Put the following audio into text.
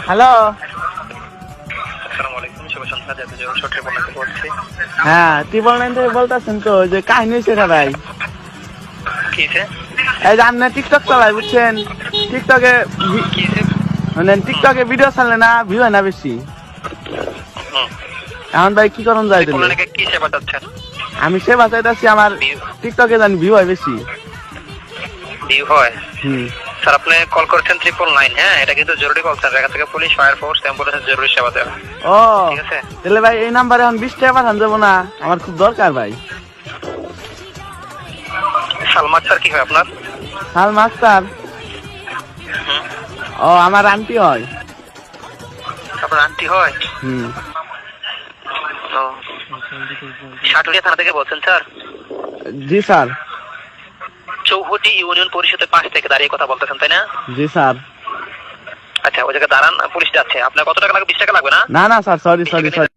Hello, আসসালামু আলাইকুম, শুভ সন্ধ্যা। জাতীয় জল সরকারি বন্যাতে বলছি। হ্যাঁ 999 থেকে বলতেছেন তো, যে কাহিনী হয়েছে না ভাই। কি হয়েছে? এই যে আপনি টিকটক চালাই বুঝছেন, টিকটকে কি হয়েছে? মানে টিকটকে ভিডিও ছাড়লে না ভিউ হয় না বেশি। হুম। এখন ভাই কি করুন যায় দিলে? বললেন কি সেবা চাচ্ছেন? আমি সে বাঁচাইতেছি, আমার টিকটকে জানি ভিউ হয় বেশি। ভিউ হয়? হুম। স্যার আপনি কল করেছেন 999, হ্যাঁ এটা কিন্তু জরুরি কল স্যার। এখান থেকে পুলিশ, ফায়ার ফোর্স, অ্যাম্বুলেন্স জরুরি সেবা দেওয়া। ও ঠিক আছে। তাহলে ভাই এই নাম্বারে এখন 20 টাকা পাঠান যাবো না? আমার খুব দরকার ভাই। সালমা স্যার কি হয় আপনার? সালমা আক্তার? ও আমার আন্টি হয়। আপনার আন্টি হয়? হুম। ও, সাটুরিয়া থানা থেকে বলছেন স্যার? জি স্যার। চৌহটি ইউনিয়ন পরিষদের পাশ থেকে দাঁড়িয়ে কথা বলতেছেন তাই না? জি স্যার। আচ্ছা ওই জায়গায় দাঁড়ান, পুলিশ যাচ্ছে। আপনার কত টাকা লাগবে? 20 টাকা লাগবে না? না না স্যার, সরি সরি সরি।